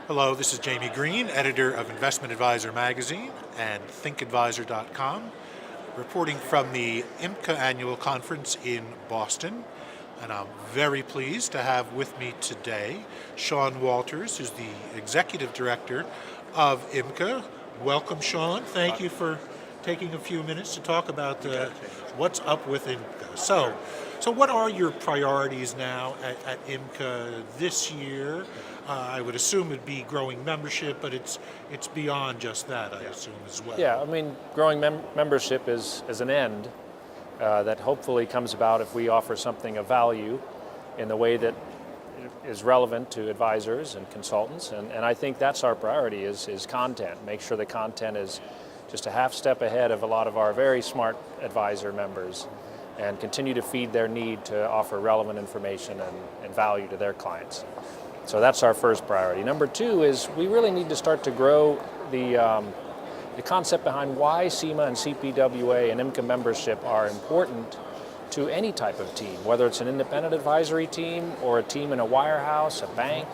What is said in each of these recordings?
Hello, this is Jamie Green, editor of Investment Advisor magazine and ThinkAdvisor.com, reporting from the IMCA annual conference in Boston. And I'm very pleased to have with me today Sean Walters, who's the executive director of IMCA. Welcome, Sean. Thank you for taking a few minutes to talk about what's up with IMCA. So what are your priorities now at IMCA this year? I would assume it'd be growing membership, but it's beyond just that, I assume, as well. Yeah, I mean, growing membership is an end that hopefully comes about if we offer something of value in the way that is relevant to advisors and consultants. And I think that's our priority is content. Make sure the content is just a half step ahead of a lot of our very smart advisor members and continue to feed their need to offer relevant information and value to their clients. So that's our first priority. Number two is we really need to start to grow the concept behind why SEMA and CPWA and IMCA membership are important to any type of team, whether it's an independent advisory team or a team in a wirehouse, a bank,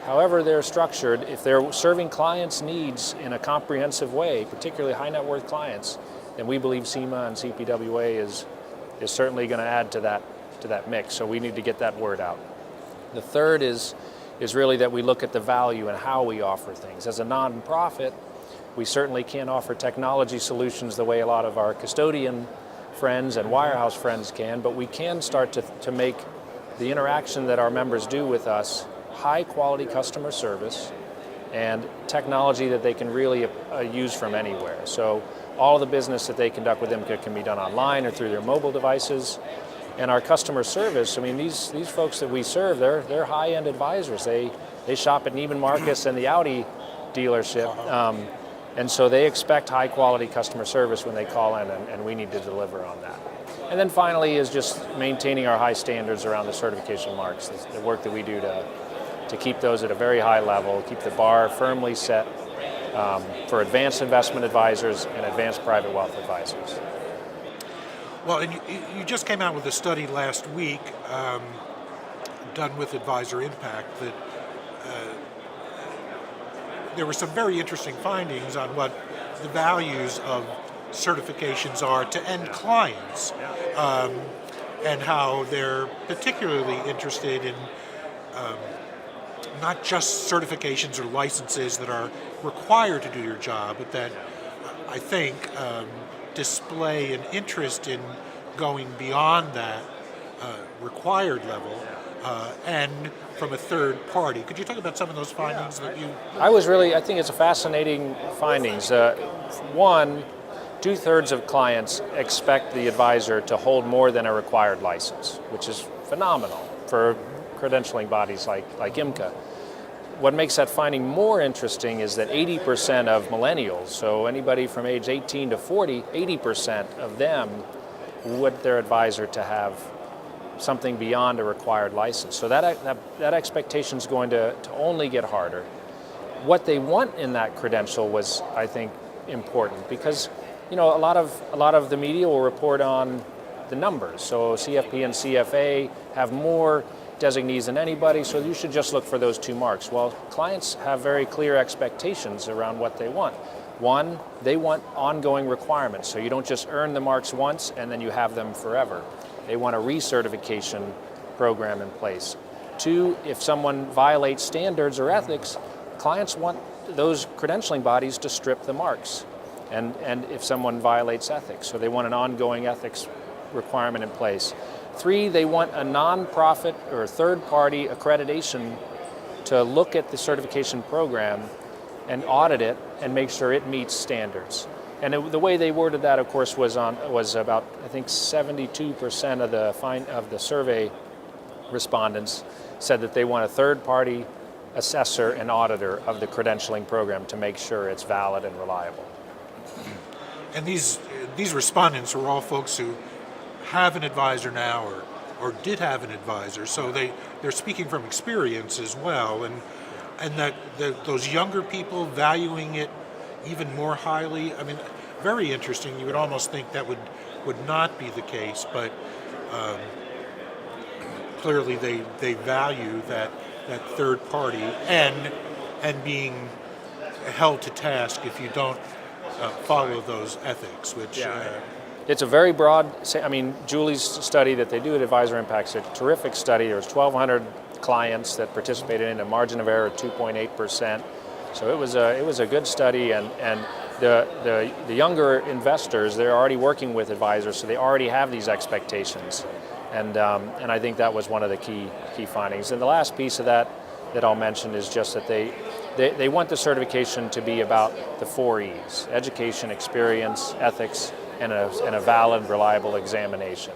however they're structured. If they're serving clients' needs in a comprehensive way, particularly high net worth clients, then we believe SEMA and CPWA is certainly going to add to that mix. So we need to get that word out. The third is really that we look at the value and how we offer things. As a nonprofit, we certainly can't offer technology solutions the way a lot of our custodian friends and wirehouse friends can, but we can start to make the interaction that our members do with us high quality customer service and technology that they can really use from anywhere. So all the business that they conduct with IMCA can be done online or through their mobile devices. And our customer service, I mean, these folks that we serve, they're high-end advisors. They shop at Neiman Marcus and the Audi dealership. And so they expect high-quality customer service when they call in, and we need to deliver on that. And then finally is just maintaining our high standards around the certification marks, the work that we do to keep those at a very high level, keep the bar firmly set for advanced investment advisors and advanced private wealth advisors. Well, and you just came out with a study last week done with Advisor Impact that there were some very interesting findings on what the values of certifications are to end clients and how they're particularly interested in not just certifications or licenses that are required to do your job, but that I think display an interest in going beyond that required level and from a third party. Could you talk about some of those findings that you... I think it's a fascinating findings. One, 2/3 of clients expect the advisor to hold more than a required license, which is phenomenal for credentialing bodies like IMCA. What makes that finding more interesting is that 80% of millennials, so anybody from age 18 to 40, 80% of them want their advisor to have something beyond a required license. So that expectation is going to only get harder. What they want in that credential was, I think, important because, you know, a lot of the media will report on the numbers. So CFP and CFA have more designees than anybody, so you should just look for those two marks. Well, clients have very clear expectations around what they want. One, they want ongoing requirements, so you don't just earn the marks once and then you have them forever. They want a recertification program in place. Two, if someone violates standards or ethics, clients want those credentialing bodies to strip the marks. And if someone violates ethics, so they want an ongoing ethics requirement in place. Three, they want a nonprofit or third-party accreditation to look at the certification program and audit it and make sure it meets standards. And the way they worded that, of course, was about, I think, 72% of the survey respondents said that they want a third-party assessor and auditor of the credentialing program to make sure it's valid and reliable. And these respondents were all folks who have an advisor now or did have an advisor, so they're speaking from experience as well, and that those younger people valuing it even more highly. I mean, very interesting. You would almost think that would not be the case, but clearly they value that third party and and being held to task if you don't follow those ethics, which It's a very broad, Julie's study that they do at Advisor Impact is a terrific study. There was 1,200 clients that participated in a margin of error of 2.8%. So it was a good study, and the younger investors, they're already working with advisors, so they already have these expectations. And I think that was one of the key findings. And the last piece of that I'll mention is just that they want the certification to be about the 4 E's: education, experience, ethics, and a valid, reliable examination.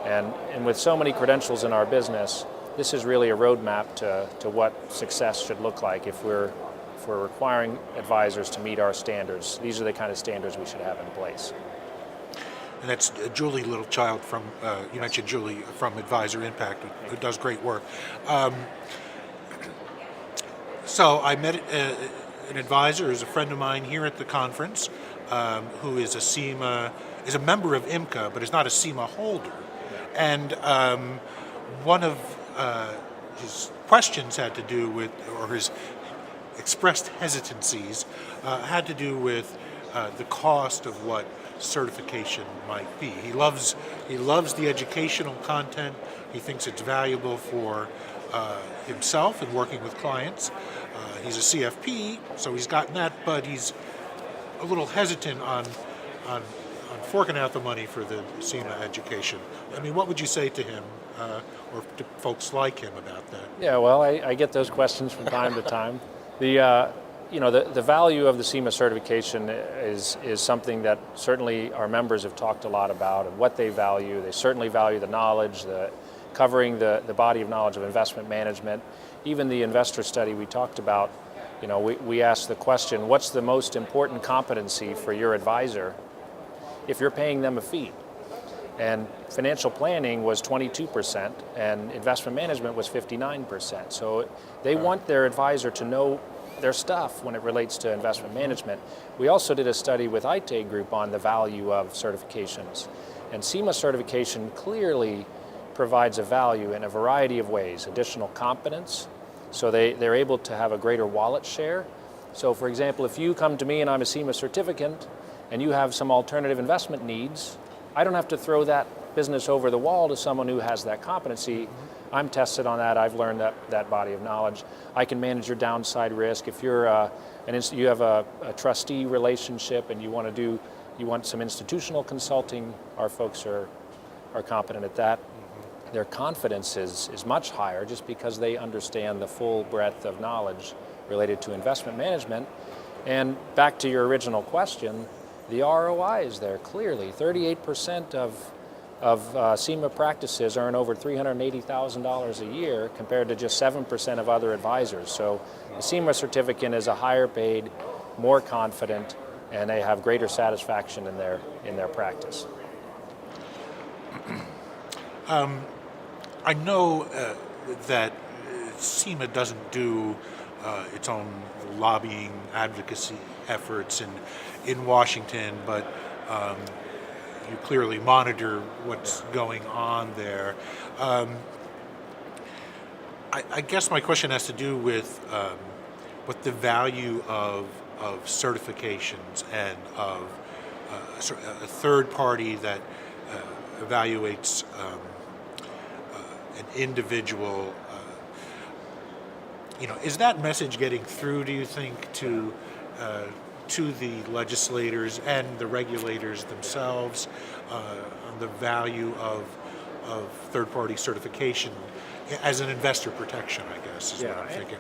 And with so many credentials in our business, this is really a roadmap to what success should look like if we're requiring advisors to meet our standards. These are the kind of standards we should have in place. And that's Julie Littlechild from, you mentioned Julie from Advisor Impact, who does great work. So I met an advisor who's a friend of mine here at the conference, who is is a member of IMCA, but is not a SEMA holder. And one of his questions had to do with, or his expressed hesitancies, had to do with the cost of what certification might be. He loves the educational content. He thinks it's valuable for himself in working with clients. He's a CFP, so he's gotten that, but he's a little hesitant on forking out the money for the SEMA education. I mean, what would you say to him or to folks like him about that? Yeah, well, I get those questions from time to time. The value of the SEMA certification is something that certainly our members have talked a lot about, and what they value. They certainly value the knowledge, covering the body of knowledge of investment management. Even the investor study we talked about, we asked the question, what's the most important competency for your advisor if you're paying them a fee? And financial planning was 22%, and investment management was 59%. So they want their advisor to know their stuff when it relates to investment management. We also did a study with IT Group on the value of certifications. And SEMA certification clearly provides a value in a variety of ways. Additional competence, so they're able to have a greater wallet share. So for example, if you come to me and I'm a SEMA certificant and you have some alternative investment needs, I don't have to throw that business over the wall to someone who has that competency. I'm tested on that. I've learned that body of knowledge. I can manage your downside risk. If you're you have a trustee relationship and you want some institutional consulting, our folks are competent at that. Their confidence is much higher just because they understand the full breadth of knowledge related to investment management. And back to your original question, the ROI is there clearly. 38% of SEMA practices earn over $380,000 a year compared to just 7% of other advisors. So the SEMA certificate is a higher paid, more confident, and they have greater satisfaction in their practice. I know that SEMA doesn't do its own lobbying advocacy efforts in Washington, but you clearly monitor what's going on there. I guess my question has to do with what the value of certifications and of a third party that evaluates an individual. Is that message getting through, do you think, to the legislators and the regulators themselves on the value of third-party certification as an investor protection, I guess, is what I'm thinking.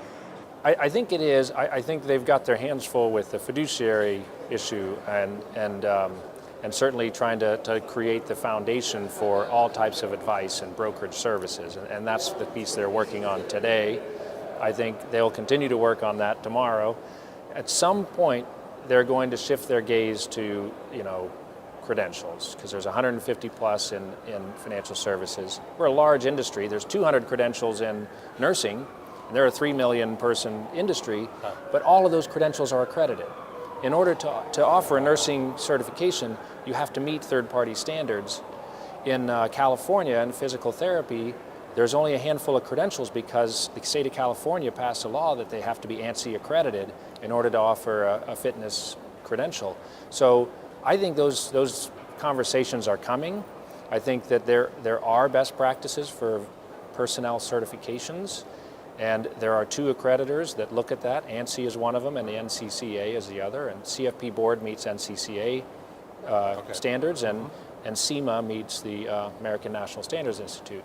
I think it is. I think they've got their hands full with the fiduciary issue and certainly trying to create the foundation for all types of advice and brokerage services. And that's the piece they're working on today. I think they'll continue to work on that tomorrow. At some point, they're going to shift their gaze to, credentials, because there's 150 plus in financial services. We're a large industry. There's 200 credentials in nursing, and they're a 3 million person industry, but all of those credentials are accredited. In order to offer a nursing certification, you have to meet third-party standards. In California, in physical therapy, there's only a handful of credentials because the state of California passed a law that they have to be ANSI accredited in order to offer a fitness credential. So I think those conversations are coming. I think that there are best practices for personnel certifications, and there are two accreditors that look at that. ANSI is one of them and the NCCA is the other, and CFP board meets NCCA standards, and SEMA meets the American National Standards Institute.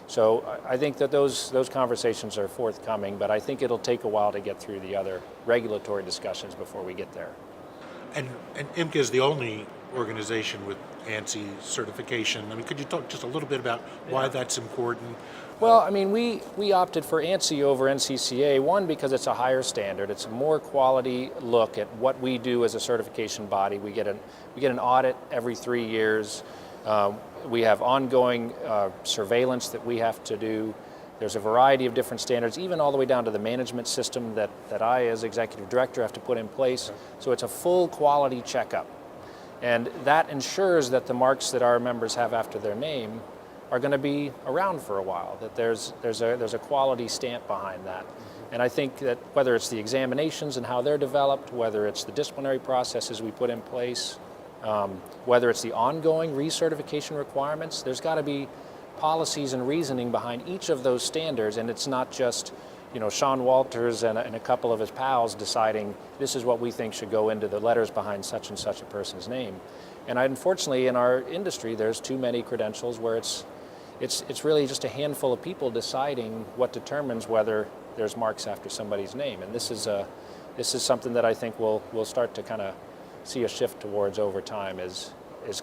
So I think that those conversations are forthcoming, but I think it'll take a while to get through the other regulatory discussions before we get there. And IMCA is the only organization with ANSI certification. I mean, could you talk just a little bit about why that's important? Well, I mean, we opted for ANSI over NCCA, one, because it's a higher standard. It's a more quality look at what we do as a certification body. We get an audit every 3 years. We have ongoing surveillance that we have to do. There's a variety of different standards, even all the way down to the management system that I, as executive director, have to put in place. So it's a full quality checkup. And that ensures that the marks that our members have after their name are going to be around for a while, that there's a quality stamp behind that. And I think that whether it's the examinations and how they're developed, whether it's the disciplinary processes we put in place, whether it's the ongoing recertification requirements, there's got to be policies and reasoning behind each of those standards, and it's not just Sean Walters and a couple of his pals deciding this is what we think should go into the letters behind such and such a person's name. And unfortunately, in our industry, there's too many credentials where it's really just a handful of people deciding what determines whether there's marks after somebody's name. And this is something that I think we'll start to kind of see a shift towards over time, is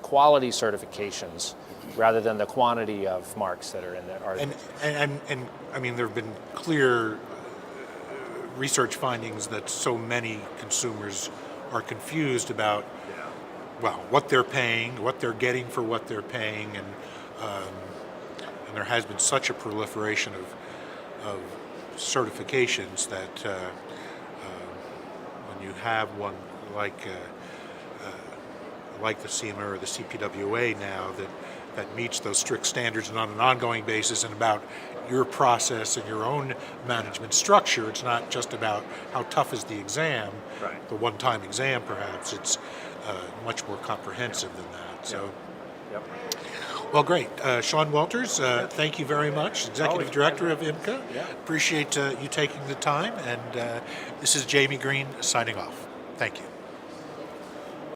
quality certifications rather than the quantity of marks that are in there. And I mean, there have been clear research findings that so many consumers are confused about, well, what they're paying, what they're getting for what they're paying, and there has been such a proliferation of certifications that when you have one like the CMA or the CPWA now that meets those strict standards and on an ongoing basis, and about your process and your own management structure. It's not just about how tough is the exam, the one-time exam perhaps. It's much more comprehensive than that. So, well, great. Sean Walters, thank you very much, Executive Director of IMCA. Appreciate you taking the time, and this is Jamie Green signing off. Thank you.